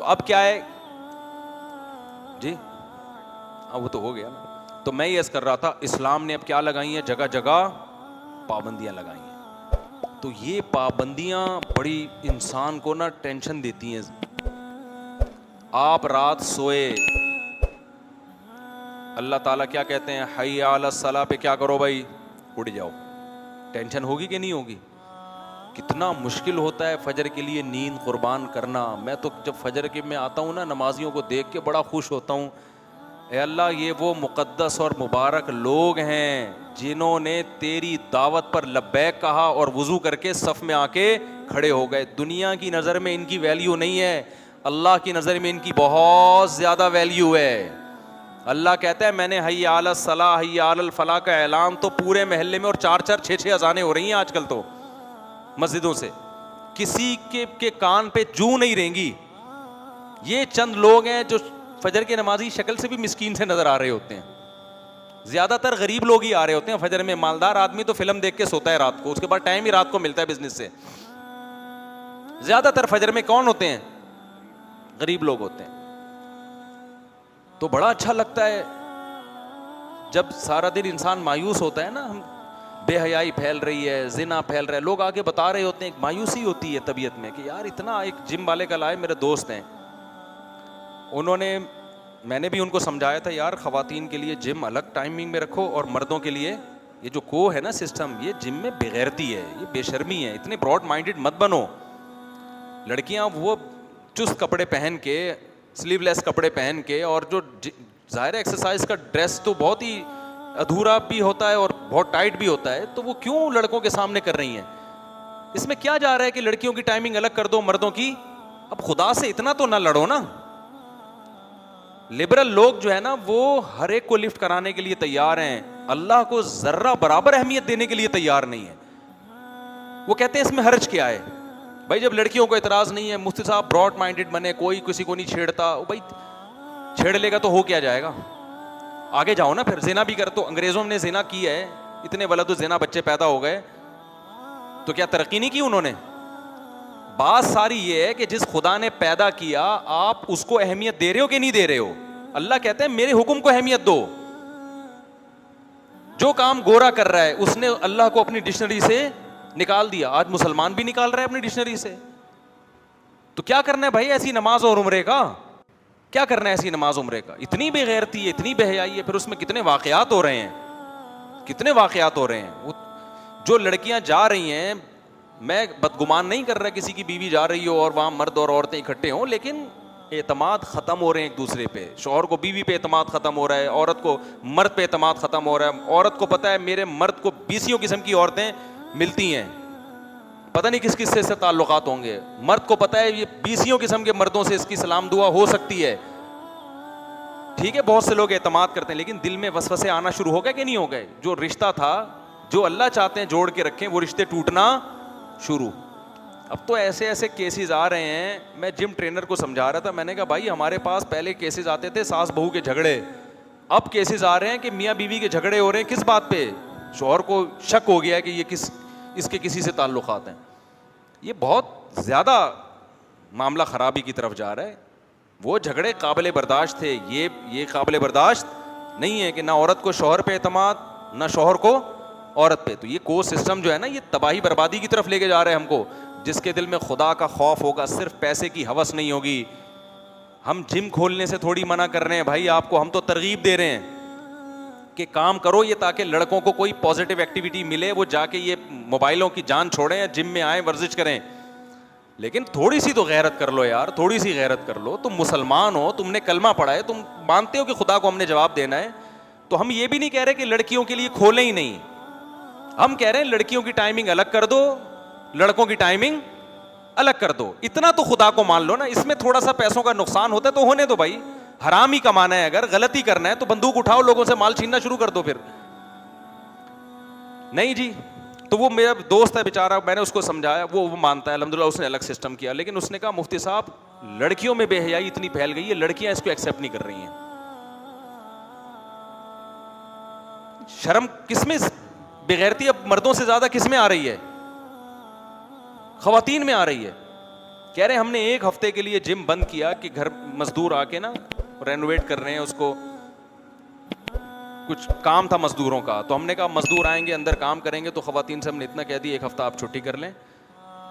अब क्या है जी, हाँ वो तो हो गया ना। तो मैं ये कर रहा था, इस्लाम ने अब क्या लगाई है, जगह जगह पाबंदियां लगाई हैं। तो ये पाबंदियां बड़ी इंसान को ना टेंशन देती हैं। आप रात सोए, अल्लाह ताला क्या कहते हैं, हय्या अला सलाह पे क्या करो भाई, उठ जाओ। टेंशन होगी कि नहीं होगी? कितना मुश्किल होता है फजर के लिए नींद कुर्बान करना। मैं तो जब फजर के में आता हूँ ना, नमाजियों को देख के बड़ा खुश होता हूँ। ए अल्लाह, ये वो मुकद्दस और मुबारक लोग हैं जिन्होंने तेरी दावत पर लब्बैक कहा और वुजू करके सफ में आके खड़े हो गए। दुनिया की नज़र में इनकी वैल्यू नहीं है, अल्लाह की नज़र में इनकी बहुत ज़्यादा वैल्यू है। अल्लाह कहता है मैंने हय्या अला सलाह हय्या अल फलाह का ऐलान तो पूरे महल्ले में, और 4-4 6-6 अज़ानें हो रही हैं आजकल तो मस्जिदों से, किसी के कान पे जू नहीं रहेंगी। ये चंद लोग हैं जो फजर के नमाजी शक्ल से भी मिस्कीन से नजर आ रहे होते हैं। ज्यादातर गरीब लोग ही आ रहे होते हैं फजर में। मालदार आदमी तो फिल्म देख के सोता है रात को, उसके बाद टाइम ही रात को मिलता है बिजनेस से। ज्यादातर फजर में कौन होते हैं? गरीब लोग होते हैं। तो बड़ा अच्छा लगता है जब सारा दिन इंसान मायूस होता है ना, हम बेहयाई फैल रही है, जिना फैल रहा है, लोग आगे बता रहे होते हैं, एक मायूसी होती है तबीयत में कि यार इतना। एक जिम वाले कल आए, मेरे दोस्त हैं, मैंने भी उनको समझाया था यार ख़वातीन के लिए जिम अलग टाइमिंग में रखो और मर्दों के लिए ये जो को है ना सिस्टम, ये जिम में बेगैरती है, ये बेशर्मी है, इतने ब्रॉड माइंडेड मत बनो। लड़कियां वो चुस्त कपड़े पहन के, स्लीवलेस कपड़े पहन के, और जो ज़ाहिर एक्सरसाइज का ड्रेस तो बहुत ही अधूरा भी होता है और बहुत टाइट भी होता है, तो वो क्यों लड़कों के सामने कर रही हैं? इसमें क्या जा रहा है कि लड़कियों की टाइमिंग अलग कर दो, मर्दों की? अब खुदा से इतना तो ना लड़ो ना। लिबरल लोग जो है ना, वो हर एक को लिफ्ट कराने के लिए तैयार हैं, अल्लाह को जर्रा बराबर अहमियत देने के लिए तैयार नहीं है। वो कहते हैं इसमें हर्ज क्या है भाई, जब लड़कियों को एतराज नहीं है, मुफ्ती साहब ब्रॉड माइंडेड बने, कोई किसी को नहीं छेड़ता। भाई छेड़ लेगा तो हो क्या जाएगा? आगे जाओ ना, फिर जिना भी कर। तो अंग्रेजों ने जिना की है, इतने वलद जिना बच्चे पैदा हो गए, तो क्या तरक्की नहीं की उन्होंने? बात सारी ये है कि जिस खुदा ने पैदा किया, आप उसको अहमियत दे रहे हो कि नहीं दे रहे हो? अल्लाह कहते हैं मेरे हुक्म को अहमियत दो। जो काम गोरा कर रहा है उसने अल्लाह को अपनी डिक्शनरी से निकाल दिया। आज मुसलमान भी निकाल रहा है अपनी डिक्शनरी से। तो क्या करना है भाई ऐसी नमाज और उम्रे का? क्या करना है ऐसी नमाज उम्रे का? इतनी बेगैरती है, इतनी बेहयाई है। फिर उसमें कितने वाकयात हो रहे हैं, कितने वाकयात हो रहे हैं। वो जो लड़कियां जा रही हैं, मैं बदगुमान नहीं कर रहा किसी की बीवी जा रही हो और वहाँ मर्द और औरतें इकट्ठे हों, लेकिन एतमाद ख़त्म हो रहे हैं एक दूसरे पे। शौहर को बीवी पे एतमाद ख़त्म हो रहा है, औरत को मर्द पे एतमाद ख़त्म हो रहा है। औरत को पता है मेरे मर्द को 20 किस्म की औरतें मिलती हैं, पता नहीं किस किस से ताल्लुकात होंगे। मर्द को पता है ये 20 किस्म के मर्दों से इसकी सलाम दुआ हो सकती है। ठीक है, बहुत से लोग एतमाद करते हैं, लेकिन दिल में वसवसे आना शुरू हो गए कि नहीं हो गए? जो रिश्ता था, जो अल्लाह चाहते हैं जोड़ के रखें, वो रिश्ते टूटना शुरू। अब तो ऐसे ऐसे केसेस आ रहे हैं। मैं जिम ट्रेनर को समझा रहा था, मैंने कहा भाई हमारे पास पहले केसेस आते थे सास बहू के झगड़े, अब केसेस आ रहे हैं कि मियाँ बीवी के झगड़े हो रहे हैं। किस बात पे? शौहर को शक हो गया है कि ये इसके किसी से ताल्लुकात हैं। ये बहुत ज़्यादा मामला ख़राबी की तरफ जा रहा है। वो झगड़े काबिल बर्दाश्त थे, ये काबिल बर्दाश्त नहीं है कि ना औरत को शौहर पे एतमाद, ना शौहर को औरत पे। तो ये को सिस्टम जो है ना, ये तबाही बर्बादी की तरफ लेके जा रहे हैं हमको। जिसके दिल में खुदा का खौफ होगा, सिर्फ पैसे की हवस नहीं होगी। हम जिम खोलने से थोड़ी मना कर रहे हैं भाई आपको, हम तो तरगीब दे रहे हैं कि काम करो ये, ताकि लड़कों को कोई पॉजिटिव एक्टिविटी मिले, वो जाके ये मोबाइलों की जान छोड़ें, जिम में आए, वर्जिश करें। लेकिन थोड़ी सी तो गैरत कर लो यार, थोड़ी सी गैरत कर लो। तुम मुसलमान हो, तुमने कलमा पढ़ा है, तुम मानते हो कि खुदा को हमने जवाब देना है। तो हम ये भी नहीं कह रहे कि लड़कियों के लिए खोलें ही नहीं, हम कह रहे हैं लड़कियों की टाइमिंग अलग कर दो, लड़कों की टाइमिंग अलग कर दो। इतना तो खुदा को मान लो ना। इसमें थोड़ा सा पैसों का नुकसान होता है तो होने दो भाई, हराम ही कमाना है। अगर गलती करना है तो बंदूक उठाओ, लोगों से माल छीनना शुरू कर दो। फिर नहीं जी। तो वो मेरा दोस्त है बेचारा, मैंने उसको समझाया, वो मानता है अल्हम्दुलिल्लाह, उसने अलग सिस्टम किया। लेकिन उसने कहा मुफ्ती साहब लड़कियों में बेहयाई इतनी फैल गई है, लड़कियां इसको एक्सेप्ट नहीं कर रही हैं। शर्म किसमें बेगैरती अब मर्दों से ज्यादा किसमें आ रही है? खवातीन में आ रही है। कह रहे हमने एक हफ्ते के लिए जिम बंद किया कि घर मजदूर आके ना रेनोवेट कर रहे हैं उसको, कुछ काम था मजदूरों का, तो हमने कहा मजदूर आएंगे अंदर काम करेंगे, तो खवातीन से हमने इतना कह दिया एक हफ्ता आप छुट्टी कर लें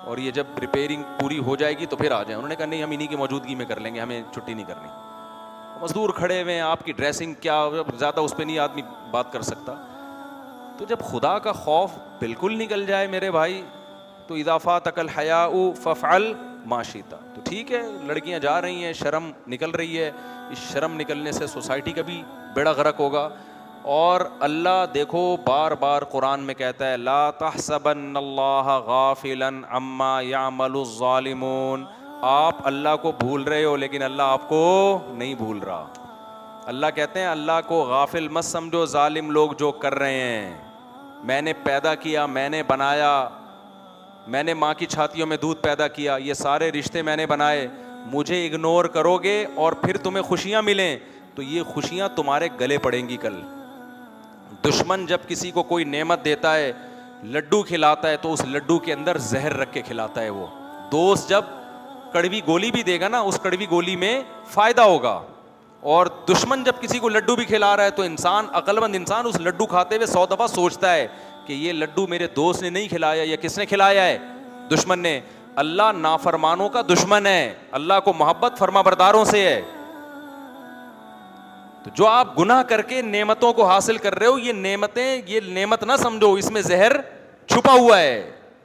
और ये जब रिपेयरिंग पूरी हो जाएगी तो फिर आ जाए। उन्होंने कहा नहीं हम इन्हीं की मौजूदगी में कर लेंगे, हमें छुट्टी नहीं करनी। मजदूर खड़े हुए हैं, आपकी ड्रेसिंग क्या, ज़्यादा उस पर नहीं आदमी बात कर सकता। तो जब खुदा का खौफ बिल्कुल निकल जाए मेरे भाई, तो इजाफा तकल हया फ़फ़अल माशीता, तो ठीक है लड़कियां जा रही हैं, शर्म निकल रही है, इस शर्म निकलने से सोसाइटी का भी बेड़ा गर्क होगा। और अल्लाह देखो बार बार कुरान में कहता है ला तहसबन्नल्लाह गाफिलन अम्मा यामलुज़्ज़ालिमून, आप अल्लाह को भूल रहे हो लेकिन अल्लाह आपको नहीं भूल रहा। अल्लाह कहते हैं अल्लाह को गाफिल मत समझो, जालिम लोग जो कर रहे हैं। मैंने पैदा किया, मैंने बनाया, मैंने माँ की छातियों में दूध पैदा किया, ये सारे रिश्ते मैंने बनाए, मुझे इग्नोर करोगे और फिर तुम्हें खुशियाँ मिलें तो ये खुशियाँ तुम्हारे गले पड़ेंगी कल। दुश्मन जब किसी को कोई नेमत देता है, लड्डू खिलाता है, तो उस लड्डू के अंदर जहर रख के खिलाता है वो। दोस्त जब कड़वी गोली भी देगा ना, उस कड़वी गोली में फायदा होगा। और दुश्मन जब किसी को लड्डू भी खिला रहा है तो इंसान, अक्लमंद इंसान उस लड्डू खाते हुए 100 दफा सोचता है कि ये लड्डू मेरे दोस्त ने नहीं खिलाया या किसने खिलाया है, दुश्मन ने। अल्लाह नाफरमानों का दुश्मन है, अल्लाह को मोहब्बत फरमाबरदारों से है। तो जो आप गुनाह करके नेमतों को हासिल कर रहे हो, ये नेमतें, ये नेमत ना समझो, इसमें जहर छुपा हुआ है।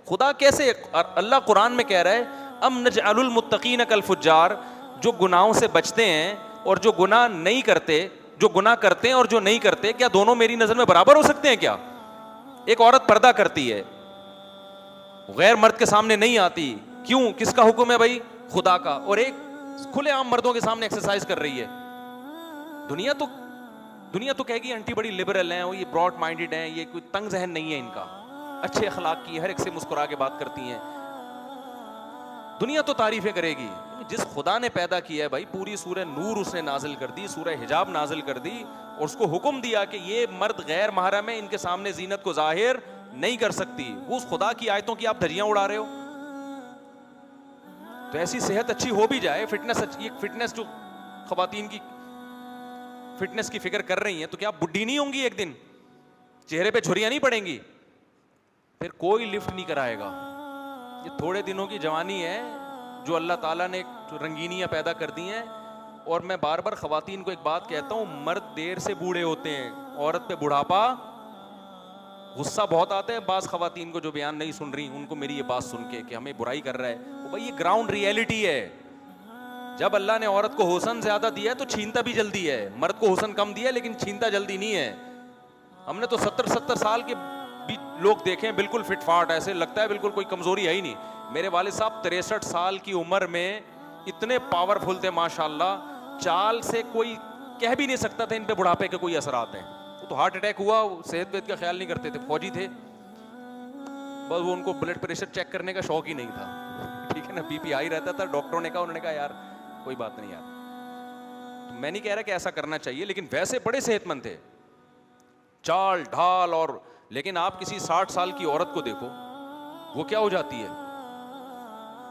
खुदा कैसे, अल्लाह कुरान में कह रहा है अम नजअलुल मुत्तकीन कल फुज्जार, जो गुनाहों से बचते हैं और जो गुनाह नहीं करते, जो गुनाह करते हैं और जो नहीं करते, क्या दोनों मेरी नजर में बराबर हो सकते हैं क्या? एक औरत पर्दा करती है, गैर मर्द के सामने नहीं आती, क्यों? किसका हुक्म है भाई? खुदा का। और एक खुलेआम मर्दों के सामने एक्सरसाइज कर रही है। दुनिया तो कहेगी आंटी बड़ी लिबरल हैं, ये ब्रॉड माइंडेड हैं, ये कोई तंग जहन नहीं है इनका, अच्छे अखलाक की, हर एक से मुस्कुरा के बात करती हैं, दुनिया तो तारीफें करेगी। जिस खुदा ने पैदा किया है भाई, पूरी सूरह नूर उसने नाजिल कर दी, सूरह हिजाब नाजिल कर दी और उसको हुक्म दिया कि ये मर्द गैर महरम है, इनके सामने जीनत को जाहिर नहीं कर सकती। वो उस खुदा की आयतों की आप धज्जियां उड़ा रहे हो। तो ऐसी सेहत अच्छी हो भी जाए, फिटनेस जो खवातीन की फिटनेस की फिक्र कर रही हैं, तो क्या आप बुढ़ी नहीं होंगी एक दिन? चेहरे पे झुर्रियां नहीं पड़ेंगी? फिर कोई लिफ्ट नहीं कराएगा। ये थोड़े दिनों की जवानी है जो अल्लाह ताला ने जो रंगीनियां पैदा कर दी हैं। और मैं बार बार खवातीन को एक बात कहता हूं, मर्द देर से बूढ़े होते हैं, औरत पे बुढ़ापा। गुस्सा बहुत आता है बास खवातीन को जो बयान नहीं सुन रही, उनको मेरी ये बात सुन के कि हमें बुराई कर रहा है। वो भाई ये ग्राउंड रियलिटी है। जब अल्लाह ने औरत को हुस्न ज्यादा दिया है तो छीनता भी जल्दी है, मर्द को हुस्न कम दिया है लेकिन छीनता जल्दी नहीं है। हमने तो 70-70 साल के भी लोग देखे हैं, बिल्कुल फिटफाट, ऐसे लगता है बिल्कुल कोई कमजोरी है ही नहीं। मेरे वालिद साहब 63 साल की उम्र में इतने पावरफुल थे माशाल्लाह, चाल से कोई कह भी नहीं सकता था इन पे बुढ़ापे के कोई असरात हैं। तो हार्ट अटैक हुआ, सेहत वेहत का ख्याल नहीं करते थे, फौजी थे, बस वो उनको ब्लड प्रेशर चेक करने का शौक ही नहीं था, ठीक है ना, बीपी हाई रहता था। डॉक्टरों ने कहा, उन्होंने कहा यार कोई बात नहीं यार। तो मैं नहीं कह रहा कि ऐसा करना चाहिए, लेकिन वैसे बड़े सेहतमंद थे, चाल ढाल। और लेकिन आप किसी 60 साल की औरत को देखो, वो क्या हो जाती है।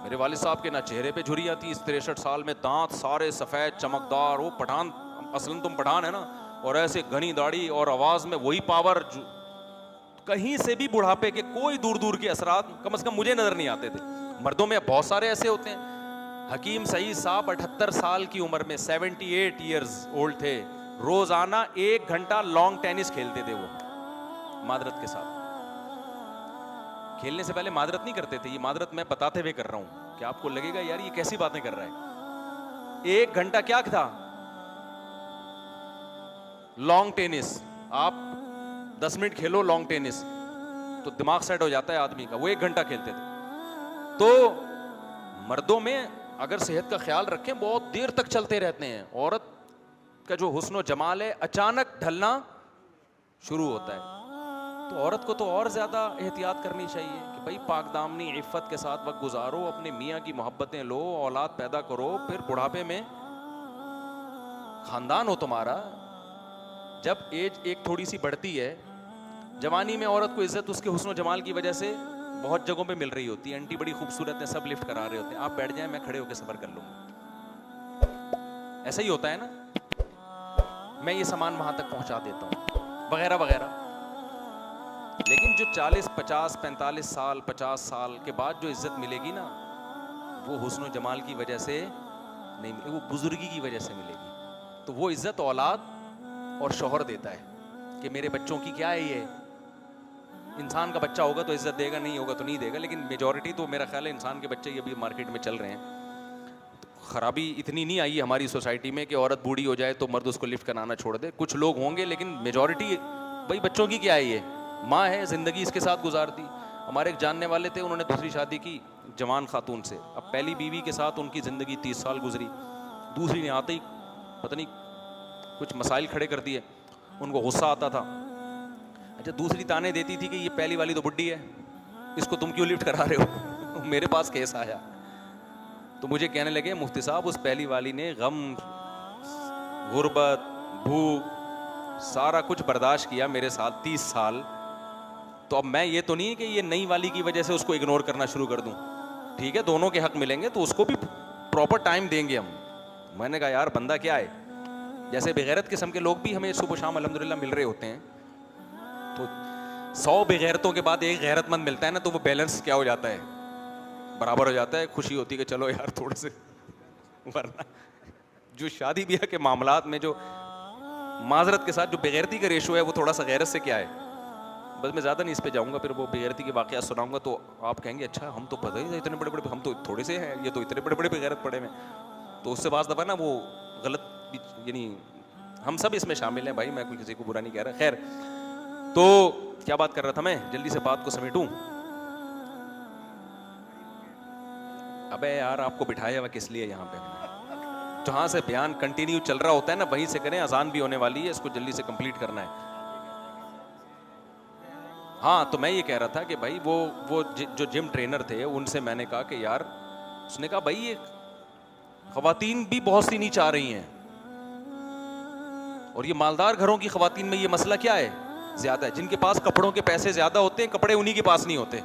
मेरे वालिद साहब के ना चेहरे पे झुर्रियां थी, इस 63 साल में दांत सारे सफेद चमकदार, वो पठान, असलन तुम पठान है ना, और ऐसे घनी दाढ़ी और आवाज में वही पावर। कहीं से भी बुढ़ापे के कोई दूर दूर के असरात कम से कम मुझे नजर नहीं आते थे। मर्दों में बहुत सारे ऐसे होते हैं। हकीम सईद साहब 78 साल की उम्र में 78 ईयर्स ओल्ड थे, रोजाना 1 घंटा लॉन्ग टेनिस खेलते थे वो मादरत के साथ। खेलने से पहले मादरत नहीं करते थे, ये मादरत मैं बताते हुए कर रहा हूं कि आपको लगेगा यार ये कैसी बातें कर रहा है। 1 घंटा क्या था, लॉन्ग टेनिस। आप 10 मिनट खेलो लॉन्ग टेनिस तो दिमाग सेट हो जाता है आदमी का। वो 1 घंटा खेलते थे। तो मर्दों में अगर सेहत का ख्याल रखें, बहुत देर तक चलते रहते हैं। औरत का जो हुस्न जमाल है अचानक ढलना शुरू होता है। तो औरत को तो और ज्यादा एहतियात करनी चाहिए कि भाई पाकदामनी इफ़्फ़त के साथ वक्त गुजारो, अपने मियाँ की मोहब्बतें लो, औलाद पैदा करो, फिर बुढ़ापे में खानदान हो तुम्हारा। जब एज एक थोड़ी सी बढ़ती है, जवानी में औरत को इज्जत उसके हुस्न जमाल की वजह से बहुत जगहों पे मिल रही होती है, आंटी बड़ी खूबसूरत है, सब लिफ्ट करा रहे होते हैं, आप बैठ जाएं, मैं खड़े होकर सफर कर लूंगा। ऐसा ही होता है ना, मैं ये सामान वहां तक पहुंचा देता हूं, वगैरह वगैरह। लेकिन जो 40, 50, 45 साल, 50 साल के बाद जो इज्जत मिलेगी ना, वो हुस्न जमाल की वजह से नहीं मिलेगी, वो बुजुर्गी की वजह से मिलेगी। तो वो इज्जत औलाद और शौहर देता है कि मेरे बच्चों की क्या है ये। इंसान का बच्चा होगा तो इज्जत देगा, नहीं होगा तो नहीं देगा। लेकिन मेजॉरिटी तो मेरा ख्याल है इंसान के बच्चे ये भी मार्केट में चल रहे हैं। तो खराबी इतनी नहीं आई है हमारी सोसाइटी में कि औरत बूढ़ी हो जाए तो मर्द उसको लिफ्ट कराना छोड़ दे। कुछ लोग होंगे, लेकिन मेजॉरिटी भाई बच्चों की क्या है ये, माँ है, जिंदगी इसके साथ गुजार दी। हमारे एक जानने वाले थे, उन्होंने दूसरी शादी की जवान खातून से। अब पहली बीवी के साथ उनकी ज़िंदगी 30 साल गुजरी, दूसरी ने आते ही पता नहीं कुछ मसाइल खड़े कर दिए, उनको गुस्सा आता था। अच्छा, दूसरी ताने देती थी कि ये पहली वाली तो बुड्ढी है, इसको तुम क्यों लिफ्ट करा रहे हो। मेरे पास केस आया तो मुझे कहने लगे, मुफ्ती साहब उस पहली वाली ने गम, गुर्बत, भूख, सारा कुछ बर्दाश्त किया मेरे साथ 30 साल। तो अब मैं ये तो नहीं है कि ये नई वाली की वजह से उसको इग्नोर करना शुरू कर दूं। ठीक है, दोनों के हक मिलेंगे तो उसको भी प्रॉपर टाइम देंगे हम। मैंने कहा यार बंदा क्या है, जैसे बेगैरत किस्म के लोग भी हमें सुबह शाम अल्हम्दुलिल्लाह मिल रहे होते हैं, तो 100 बेगैरतों के बाद एक गैरतमंद मिलता है ना, तो वो बैलेंस क्या हो जाता है, बराबर हो जाता है। खुशी होती है कि चलो यार थोड़े से, वरना जो शादी ब्याह के मामलात में जो माजरत के साथ जो बेगैरती का रेशो है वो थोड़ा सा गैरत से क्या है। बस मैं ज़्यादा नहीं इस पे जाऊंगा, फिर वो बेगैरती के वाक़यात सुनाऊंगा तो आप कहेंगे अच्छा हम तो पता ही नहीं इतने बड़े बड़े, हम तो थोड़े से हैं, ये तो इतने बड़े बड़े बेगैरत पड़े में। तो उससे बाज़ दफ़ा ना वो गलत, यानी हम सब इसमें शामिल हैं भाई, मैं कोई किसी को बुरा नहीं कह रहा। खैर, तो क्या बात कर रहा था मैं, जल्दी से बात को समेटूं। अबे यार आपको बिठाया हुआ किस लिए यहाँ पे, जहाँ से बयान कंटिन्यू चल रहा होता है ना वहीं से करें, अजान भी होने वाली है, इसको जल्दी से कंप्लीट करना है। हाँ, तो मैं ये कह रहा था कि भाई वो जो जिम ट्रेनर थे उनसे मैंने कहा कि यार, उसने कहा भाई ये खवातीन भी बहुत सी नीचे आ रही हैं, और ये मालदार घरों की खवातीन में ये मसला क्या है, ज्यादा है। जिनके पास कपड़ों के पैसे ज्यादा होते हैं, कपड़े उन्हीं के पास नहीं होते,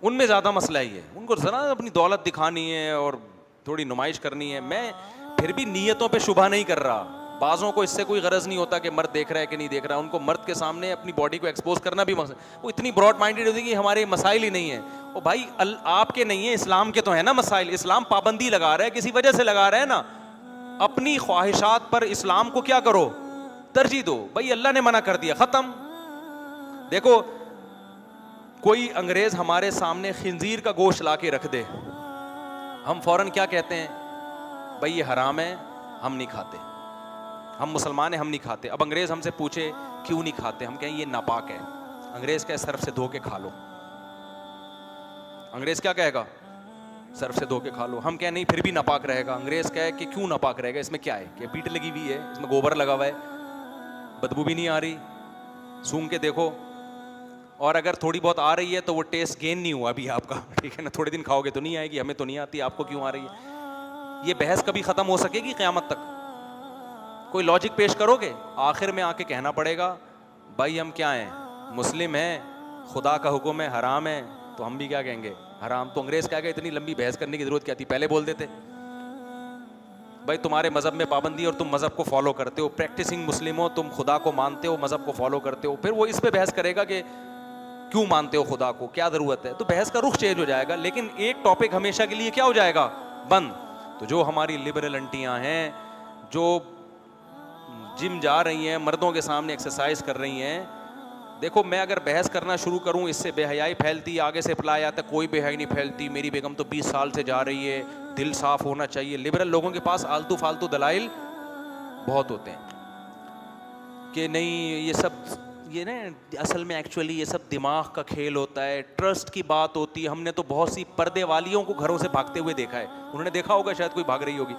उनमें ज्यादा मसला ही है। उनको जरा अपनी दौलत दिखानी है और थोड़ी नुमाइश करनी है। मैं फिर भी नीयतों पे शुबा नहीं कर रहा, बाज़ों को इससे कोई गरज नहीं होता कि मर्द देख रहा है कि नहीं देख रहा। उनको मर्द के सामने अपनी बॉडी को एक्सपोज करना भी वो इतनी ब्रॉड माइंडेड होती है कि हमारे मसाइल ही नहीं है। ओ भाई, आपके नहीं है, इस्लाम के तो है ना मसाइल। इस्लाम पाबंदी लगा रहा है, किसी वजह से लगा रहा है ना। अपनी ख्वाहिशात पर इस्लाम को क्या करो, तरजीह दो। भाई अल्लाह ने मना कर दिया, खत्म। देखो, कोई अंग्रेज हमारे सामने खिंजीर का गोश्त ला के रख दे, हम फौरन क्या कहते हैं, भाई ये हराम है, हम नहीं खाते, हम मुसलमान हैं, हम नहीं खाते। अब अंग्रेज हमसे पूछे क्यों नहीं खाते, हम कहें ये नापाक है। अंग्रेज कहे सर्फ से धो के खा लो, अंग्रेज क्या कहेगा, सर्फ से धो के खा लो। हम कहें नहीं फिर भी नापाक रहेगा। अंग्रेज कहे कि क्यों नापाक रहेगा, इसमें क्या है, कि पीट लगी हुई है, इसमें गोबर लगा हुआ है, बदबू भी नहीं आ रही, सूंघ के देखो, और अगर थोड़ी बहुत आ रही है तो वो टेस्ट गेन नहीं हुआ अभी आपका, ठीक है ना। थोड़े दिन खाओगे तो नहीं आएगी, हमें तो नहीं आती, आपको क्यों आ रही है। ये बहस कभी खत्म हो सकेगी क़यामत तक? कोई लॉजिक पेश करोगे? आखिर में आके कहना पड़ेगा भाई हम क्या हैं, मुस्लिम हैं, खुदा का हुक्म है हराम है, तो हम भी क्या कहेंगे, हराम। तो अंग्रेज क्या कहे, इतनी लंबी बहस करने की जरूरत क्या थी, पहले बोल देते। भाई तुम्हारे मजहब में पाबंदी और तुम मजहब को फॉलो करते हो, प्रैक्टिसिंग मुस्लिम हो, तुम खुदा को मानते हो, मजहब को फॉलो करते हो, फिर वो इस पे बहस करेगा कि क्यों मानते हो खुदा को, क्या जरूरत है। तो बहस का रुख चेंज हो जाएगा, लेकिन एक टॉपिक हमेशा के लिए क्या हो जाएगा, बंद। तो जो हमारी लिबरल आंटियां हैं, जो जिम जा रही हैं, मर्दों के सामने एक्सरसाइज कर रही हैं, देखो मैं अगर बहस करना शुरू करूं, इससे बेहयाई फैलती, आगे से अप्लाई आता, कोई बेहयाई नहीं फैलती, मेरी बेगम तो 20 साल से जा रही है, दिल साफ होना चाहिए। लिबरल लोगों के पास आलतू फालतू दलाइल बहुत होते हैं कि नहीं ये सब, ये ना असल में एक्चुअली ये सब दिमाग का खेल होता है, ट्रस्ट की बात होती है। हमने तो बहुत सी पर्दे वालियों को घरों से भागते हुए देखा है, उन्होंने देखा होगा, शायद कोई भाग रही होगी।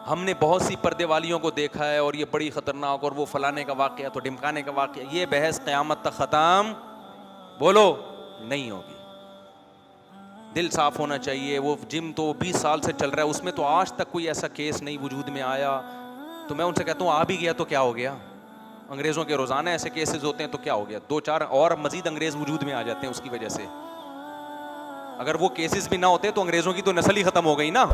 हमने बहुत सी पर्दे वालियों को देखा है, और ये बड़ी ख़तरनाक, और वो फलाने का वाक़या तो ढिमकाने का वाक़या। ये बहस क़यामत तक ख़त्म बोलो नहीं होगी। दिल साफ़ होना चाहिए। वो जिम तो 20 साल से चल रहा है, उसमें तो आज तक कोई ऐसा केस नहीं वजूद में आया। तो मैं उनसे कहता हूँ आ भी गया तो क्या हो गया, अंग्रेजों के रोजाना ऐसे केसेस होते हैं तो क्या हो गया, 2-4 और मजीद अंग्रेज वजूद में आ जाते हैं उसकी वजह से। अगर वो केसेस भी ना होते तो अंग्रेजों की तो नस्ल ही खत्म हो गई ना।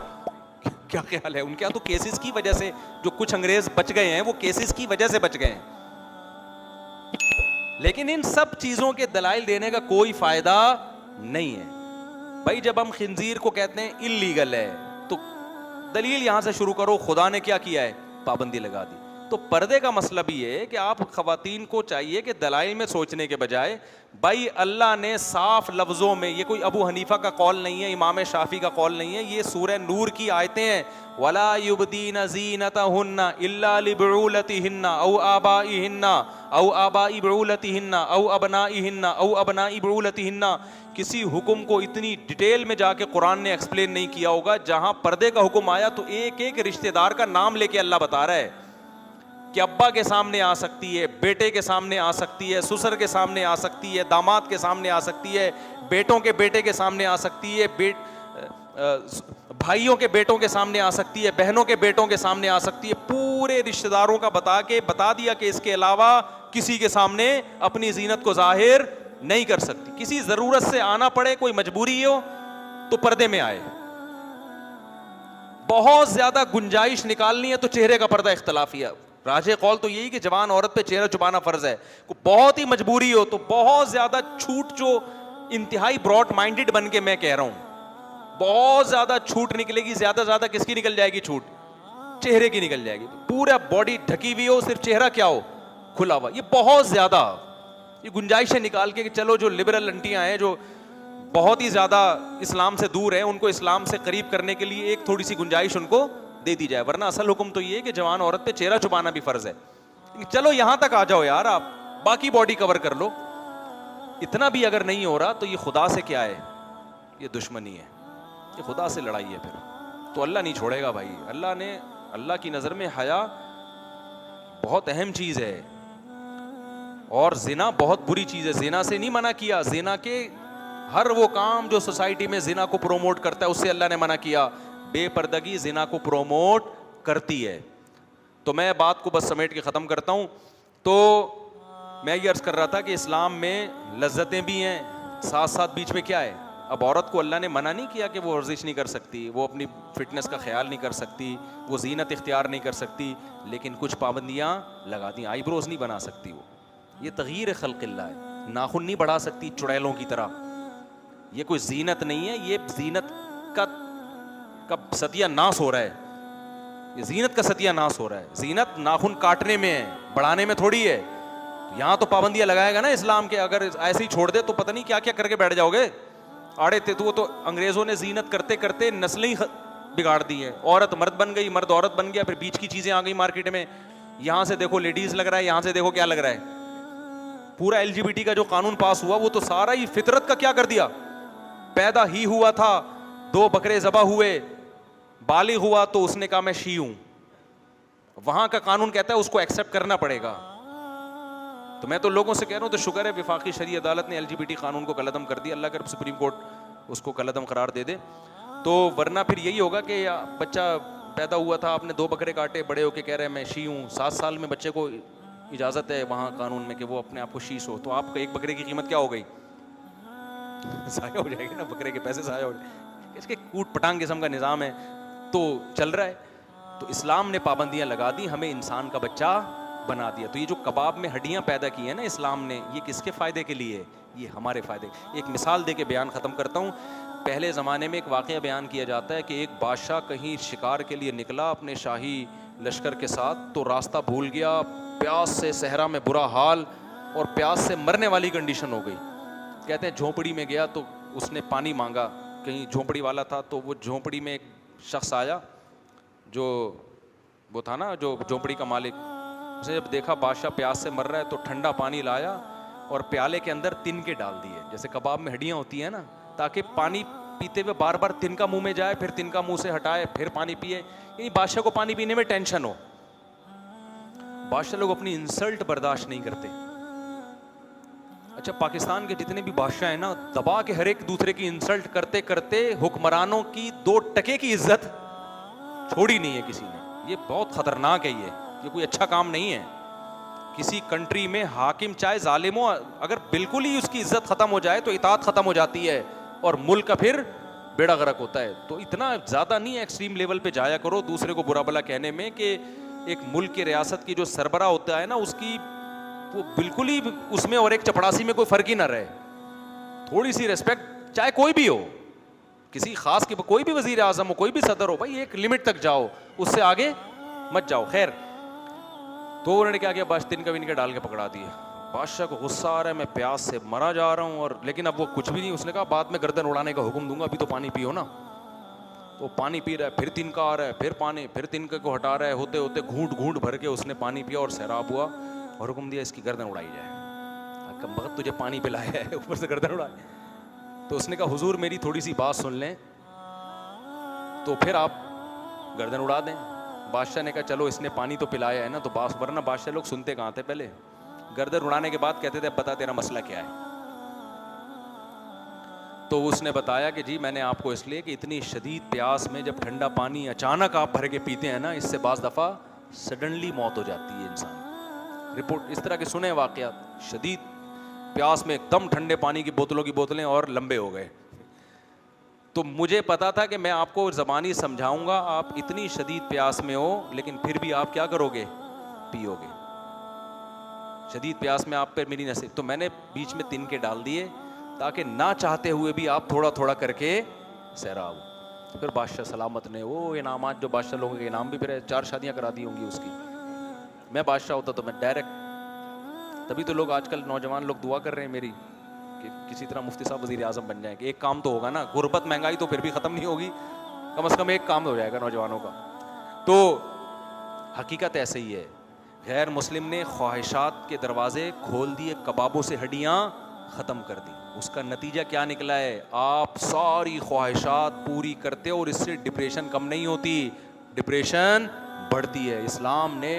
क्या ख्याल है? उनके यहाँ तो केसेस की वजह से जो कुछ अंग्रेज बच गए हैं वो केसेस की वजह से बच गए हैं। लेकिन इन सब चीजों के दलाइल देने का कोई फायदा नहीं है भाई। जब हम खिंजीर को कहते हैं इल्लीगल है तो दलील यहां से शुरू करो, खुदा ने क्या किया है, पाबंदी लगा दी। तो पर्दे का मतलब ये है कि आप खवातीन को चाहिए कि दलाइल में सोचने के बजाय भाई अल्लाह ने साफ लफ्जों में, ये कोई अबू हनीफा का कौल नहीं है, इमाम शाफी का कौल नहीं है, ये सूरह नूर की आयतें हैं। वला युबदीन ज़ीनतहुन्ना इल्ला लिबुलतिहिन्ना औ आबाइहिन्ना औ आबाइ बुलतिहिन्ना औ अबनाइहिन्ना औ अबनाइ बुलतिहिन्ना। किसी हुक्म को इतनी डिटेल में जाके कुरान ने एक्सप्लेन नहीं किया होगा। जहां पर्दे का हुक्म आया तो एक एक रिश्तेदार का नाम लेके अल्लाह बता रहा है कि अब्बा के सामने आ सकती है, बेटे के सामने आ सकती है, ससुर के सामने आ सकती है, दामाद के सामने आ सकती है, बेटों के बेटे के सामने आ सकती है, भाइयों के बेटों के सामने आ सकती है, बहनों के बेटों के सामने आ सकती है। पूरे रिश्तेदारों का बता दिया कि इसके अलावा किसी के सामने अपनी जीनत को जाहिर नहीं कर सकती। किसी जरूरत से आना पड़े, कोई मजबूरी हो तो पर्दे में आए। बहुत ज्यादा गुंजाइश निकालनी है तो चेहरे का पर्दा इख्तलाफी है। राजे कौल तो यही कि जवान औरत पे चेहरा छुपाना फर्ज है। बहुत ही मजबूरी हो तो बहुत ज्यादा छूट, जो इंतहाई ब्रॉड माइंडेड बन के मैं कह रहा हूं, बहुत ज्यादा छूट निकलेगी। ज्यादा किसकी निकल जाएगी छूट? चेहरे की निकल जाएगी। पूरा बॉडी ढकी हुई हो, सिर्फ चेहरा क्या हो, खुला हुआ। ये बहुत ज्यादा ये गुंजाइशें निकाल के कि चलो जो लिबरल अंटियां हैं, जो बहुत ही ज्यादा इस्लाम से दूर है, उनको इस्लाम से करीब करने के लिए एक थोड़ी सी गुंजाइश उनको दे दी जाए। वरना असल हुक्म तो ये है कि जवान औरत पे चेहरा छुपाना भी फर्ज है। चलो यहां तक आ जाओ यार, आप बाकी बॉडी कवर कर लो। इतना भी अगर नहीं हो रहा तो ये खुदा से क्या है, ये दुश्मनी है, ये खुदा से लड़ाई है। फिर तो अल्लाह नहीं छोड़ेगा भाई। अल्लाह की नजर में हया बहुत अहम चीज है और जिना बहुत बुरी चीज है। जिना से नहीं मना किया, जिना के हर वो काम जो सोसाइटी में जिना को प्रोमोट करता है उससे अल्लाह ने मना किया। बेपर्दगी जिना को प्रोमोट करती है। तो मैं बात को बस समेट के ख़त्म करता हूँ। तो मैं ये अर्ज़ कर रहा था कि इस्लाम में लज्जतें भी हैं, साथ साथ बीच में क्या है। अब औरत को अल्लाह ने मना नहीं किया कि वो वर्जिश नहीं कर सकती, वो अपनी फ़िटनेस का ख्याल नहीं कर सकती, वो जीनत इख्तियार नहीं कर सकती, लेकिन कुछ पाबंदियाँ लगा दी। आईब्रोज नहीं बना सकती वो, ये तगयीर खल्क़िल्लाह है। नाखून नहीं बढ़ा सकती चुड़ैलों की तरह, ये कोई जीनत नहीं है। ये जीनत का सत्यानाश हो रहा है, ये जीनत का सत्यानाश हो रहा है। जीनत नाखून काटने में है, बढ़ाने में थोड़ी है। यहाँ तो पाबंदियां लगाएगा ना इस्लाम के। अगर ऐसे ही छोड़ दे तो पता नहीं क्या क्या करके बैठ जाओगे। आड़े थे तो अंग्रेजों ने जीनत करते करते नस्लें ही बिगाड़ दी हैं। औरत मर्द बन गई, मर्द औरत बन गया, फिर बीच की चीजें आ गई मार्केट में। यहाँ से देखो लेडीज लग रहा है, यहाँ से देखो क्या लग रहा है। पूरा LGBT का जो कानून पास हुआ वो तो सारा ही फितरत का क्या कर दिया। पैदा ही हुआ था, 2 बकरे ज़बा हुए, बालिग हुआ तो उसने कहा मैं शी हूं। वहां का कानून कहता है उसको एक्सेप्ट करना पड़ेगा। तो मैं तो लोगों से कह रहा हूं, तो शुक्र है विफाकी शरी अदालत ने LGBT कानून को कलअदम कर दिया। अल्लाह कर सुप्रीम कोर्ट उसको कलअदम करार दे दे। तो वरना फिर यही होगा कि बच्चा पैदा हुआ था, आपने 2 बकरे काटे, बड़े होके कह रहे हैं मैं शी हूँ। 7 साल में बच्चे को इजाज़त है वहाँ कानून में कि वो अपने आप को शीश हो। तो आपका 1 बकरे की कीमत क्या हो गई, ज़ाया हो जाएगी ना, बकरे के पैसे ज़ाया हो जाएंगे। इसके कूट पटांग किस्म का निज़ाम है तो चल रहा है। तो इस्लाम ने पाबंदियां लगा दी, हमें इंसान का बच्चा बना दिया। तो ये जो कबाब में हड्डियां पैदा की है ना इस्लाम ने, ये किसके फ़ायदे के लिए? ये हमारे फ़ायदे। एक मिसाल दे के बयान ख़त्म करता हूँ। पहले ज़माने में एक वाक़या बयान किया जाता है कि एक बादशाह कहीं शिकार के लिए निकला अपने शाही लश्कर के साथ, तो रास्ता भूल गया, प्यास से सहरा में बुरा हाल और प्यास से मरने वाली कंडीशन हो गई। कहते हैं झोंपड़ी में गया तो उसने पानी मांगा, कहीं झोंपड़ी वाला था, तो वो झोंपड़ी में एक शख्स आया जो वो था ना जो झोंपड़ी का मालिक। उसने जब देखा बादशाह प्यास से मर रहा है तो ठंडा पानी लाया और प्याले के अंदर तिनके डाल दिए, जैसे कबाब में हड्डियाँ होती हैं ना, ताकि पानी पीते हुए बार बार तिनका मुंह में जाए, फिर तिनका मुंह से हटाए, फिर पानी पिए। यानी बादशाह को पानी पीने में टेंशन हो। बादशाह लोग अपनी इंसल्ट बर्दाश्त नहीं करते। अच्छा, पाकिस्तान के जितने भी बादशाह हैं ना, दबा के हर एक दूसरे की इंसल्ट करते करते हुक्मरानों की 2 टके की इज्जत छोड़ी नहीं है किसी ने। ये बहुत खतरनाक है, ये कोई अच्छा काम नहीं है। किसी कंट्री में हाकिम चाहे जालिम हो, अगर बिल्कुल ही उसकी इज्जत खत्म हो जाए तो इताअत खत्म हो जाती है और मुल्क का फिर बेड़ा गर्क होता है। तो इतना ज्यादा नहीं एक्सट्रीम लेवल पे जाया करो दूसरे को बुरा भला कहने में कि एक मुल्क की रियासत की जो सरबरा होता है ना, उसकी वो बिल्कुल ही उसमें और एक चपड़ासी में कोई फर्क ही ना रहे। थोड़ी सी रेस्पेक्ट, चाहे कोई भी हो, किसी खास की, कोई भी वजीर आजम हो, कोई भी सदर हो, भाई एक लिमिट तक जाओ, उससे आगे मत जाओ। खैर, तो उन्होंने क्या किया, बस तिनका विनके डाल के पकड़ा दिए। बादशाह को गुस्सा आ रहा है, मैं प्यास से मरा जा रहा हूँ, और लेकिन अब वो कुछ भी नहीं। उसने कहा बाद में गर्दन उड़ाने का हुक्म दूंगा, अभी तो पानी पियो ना। तो पानी पी रहा है, फिर तिनका आ रहा है, फिर पानी, फिर तिनके को हटा रहा है, होते होते घूंट घूंट भर के उसने पानी पिया और सैराब हुआ और हुक्म दिया इसकी गर्दन उड़ाई जाए। कम वक्त तुझे पानी पिलाया है, ऊपर से गर्दन उड़ाए। तो उसने कहा हुजूर मेरी थोड़ी सी बात सुन लें तो फिर आप गर्दन उड़ा दें। बादशाह ने कहा चलो इसने पानी तो पिलाया है ना, तो वरना बादशाह लोग सुनते कहाँ थे पहले। गर्दन उड़ाने के बाद कहते थे बता तेरा मसला क्या है। तो उसने बताया कि जी मैंने आपको इसलिए कि इतनी शदीद प्यास में जब ठंडा पानी अचानक आप भर के पीते हैं ना, इससे बाज़ दफ़ा सडनली मौत हो जाती है इंसान। रिपोर्ट इस तरह के सुने वाक़यात, शदीद प्यास में एकदम ठंडे पानी की बोतलें और लंबे हो गए। तो मुझे पता था कि मैं आपको ज़बानी समझाऊंगा, आप इतनी शदीद प्यास में हो लेकिन फिर भी आप क्या करोगे, पियोगे। शदीद प्यास में आप पर मेरी नसीब, तो मैंने बीच में तिनके डाल दिए ताकि ना चाहते हुए भी आप थोड़ा थोड़ा करके सैराब हो। फिर बादशाह सलामत ने वो इनामात, जो बादशाह लोगों के इनाम भी फिर 4 शादियां करा दी होंगी उसकी। मैं बादशाह होता तो मैं डायरेक्ट, तभी तो लोग आजकल नौजवान लोग दुआ कर रहे हैं मेरी कि किसी तरह मुफ्ती साहब वज़ीर आज़म बन जाएं कि एक काम तो होगा ना, गुर्बत महंगाई तो फिर भी ख़त्म नहीं होगी, कम से कम एक काम हो जाएगा नौजवानों का। तो हकीकत ऐसे ही है, गैर मुस्लिम ने ख्वाहिशात के दरवाजे खोल दिए, कबाबों से हड्डियाँ ख़त्म कर दी। उसका नतीजा क्या निकला है, आप सारी ख्वाहिशात पूरी करते हो और इससे डिप्रेशन कम नहीं होती, डिप्रेशन बढ़ती है। इस्लाम ने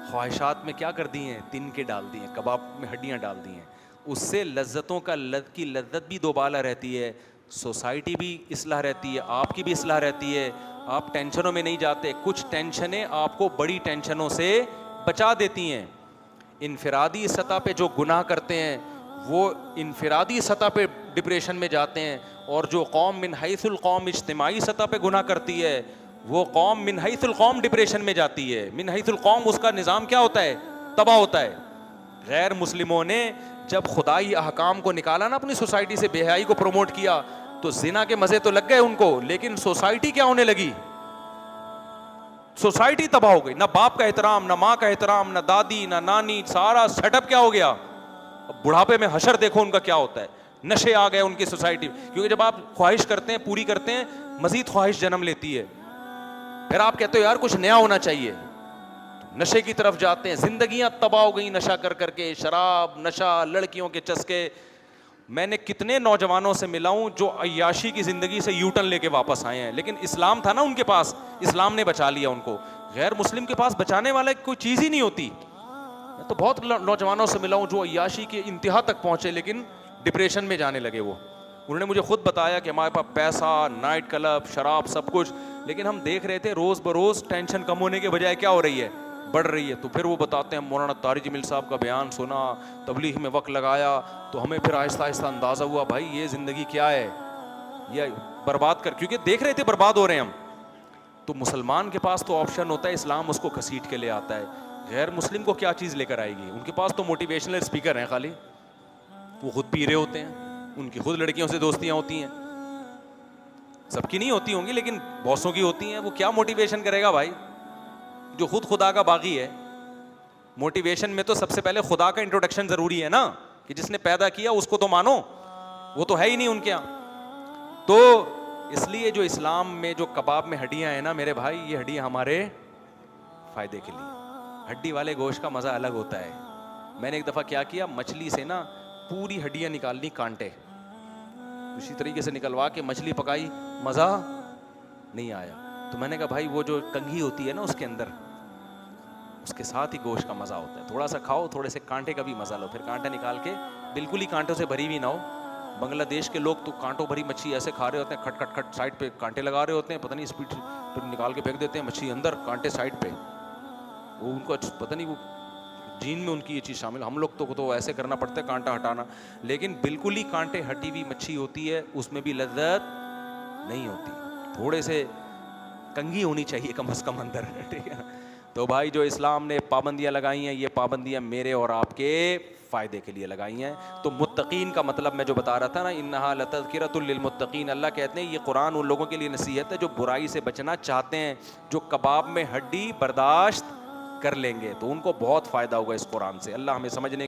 ख्वाहिशात में क्या कर दी हैं, तिनके डाल दिए, कबाब में हड्डियाँ डाल दी हैं। उससे लज्जतों की लज्जत भी दोबाला रहती है, सोसाइटी भी इस्लाह रहती है, आपकी भी इस्लाह रहती है, आप टेंशनों में नहीं जाते। कुछ टेंशनें आपको बड़ी टेंशनों से बचा देती हैं। इनफरादी सतह पे जो गुनाह करते हैं वो इनफरादी सतह पे डिप्रेशन में जाते हैं, और जो कौम मिन हैसुल कौम इज्तिमाई सतह पे गुनाह करती है वो कौम मिन हैसुल कौम डिप्रेशन में जाती है। मिन हैसुल कौम उसका निज़ाम क्या होता है, तबाह होता है। गैर मुस्लिमों ने जब खुदाई अहकाम को निकाला ना, अपनी सोसाइटी से बेहयाई को प्रमोट किया, तो जिना के मजे तो लग गए उनको, लेकिन सोसाइटी क्या होने लगी, सोसाइटी तबाह हो गई। ना बाप का एहतराम, ना माँ का एहतराम, ना दादी, ना नानी, सारा सेटअप क्या हो गया। अब बुढ़ापे में हशर देखो उनका क्या होता है, नशे आ गए उनकी सोसाइटी में। क्योंकि जब आप ख्वाहिश करते हैं, पूरी करते हैं, मजीद ख्वाहिश जन्म लेती है, फिर आप कहते हो यार कुछ नया होना चाहिए, तो नशे की तरफ जाते हैं। जिंदगियां तबाह हो गई नशा कर करके, शराब, नशा, लड़कियों के चस्के। मैंने कितने नौजवानों से मिला हूं जो अय्याशी की जिंदगी से यूटर्न लेके वापस आए हैं, लेकिन इस्लाम था ना उनके पास, इस्लाम ने बचा लिया उनको। गैर मुस्लिम के पास बचाने वाला कोई चीज ही नहीं होती। मैं तो बहुत नौजवानों से मिला हूं जो अय्याशी के इंतहा तक पहुंचे लेकिन डिप्रेशन में जाने लगे। वो उन्होंने मुझे खुद बताया कि हमारे पास पैसा, नाइट क्लब, शराब, सब कुछ, लेकिन हम देख रहे थे रोज बरोज टेंशन कम होने के बजाय क्या हो रही है, बढ़ रही है। तो फिर वो बताते हैं मौलाना तारिक जमील साहब का बयान सुना, तबलीग में वक्त लगाया, तो हमें फिर आहिस्ता आहिस्ता अंदाज़ा हुआ भाई ये ज़िंदगी क्या है, ये बर्बाद कर, क्योंकि देख रहे थे बर्बाद हो रहे हैं हम। तो मुसलमान के पास तो ऑप्शन होता है, इस्लाम उसको घसीट के ले आता है। गैर मुस्लिम को क्या चीज़ लेकर आएगी, उनके पास तो मोटिवेशनल स्पीकर हैं खाली, वो खुद पी रहे होते हैं, उनकी खुद लड़कियों से दोस्तियाँ होती हैं, सबकी नहीं होती होंगी लेकिन बॉसों की होती हैं। वो क्या मोटिवेशन करेगा भाई, जो खुद खुदा का बागी है। मोटिवेशन में तो सबसे पहले खुदा का इंट्रोडक्शन जरूरी है ना, कि जिसने पैदा किया उसको तो मानो, वो तो है ही नहीं उनके यहाँ। तो इसलिए जो इस्लाम में जो कबाब में हड्डियां हैं ना मेरे भाई, ये हड्डियां हमारे फायदे के लिए। हड्डी वाले गोश्त का मजा अलग होता है। मैंने एक दफा क्या किया, मछली से ना पूरी हड्डियां निकाल ली, कांटे उसी तरीके से निकलवा के मछली पकाई, मजा नहीं आया। तो मैंने कहा भाई वो जो कंघी होती है ना उसके अंदर, उसके साथ ही गोश्त का मजा होता है। थोड़ा सा खाओ, थोड़े से कांटे का भी मजा लो, फिर कांटे निकाल के, बिल्कुल ही कांटों से भरी हुई ना हो। बांग्लादेश के लोग तो कांटों भरी मच्छी ऐसे खा रहे होते हैं, खट खट खट साइड पे कांटे लगा रहे होते हैं, पता नहीं स्पीड पर निकाल के फेंक देते हैं मच्छी अंदर, कांटे साइड पे। वो उनको पता नहीं वो जीन में उनकी ये चीज़ शामिल। हम लोग तो ऐसे करना पड़ता है कांटा हटाना, लेकिन बिल्कुल ही कांटे हटी हुई मच्छी होती है, उसमें भी लज्जत नहीं होती, थोड़े से कंघी होनी चाहिए कम से कम अंदर, ठीक है। तो भाई जो इस्लाम ने पाबंदियां लगाई हैं, ये पाबंदियां मेरे और आपके फ़ायदे के लिए लगाई हैं। तो मुत्तकीन का मतलब मैं जो बता रहा था ना, इन्नहा लतज़किरतुल लिलमुत्तकीन, अल्लाह कहते हैं ये कुरान उन लोगों के लिए नसीहत है जो बुराई से बचना चाहते हैं, जो कबाब में हड्डी बर्दाश्त कर लेंगे, तो उनको बहुत फ़ायदा होगा इस कुरान से। अल्लाह हमें समझने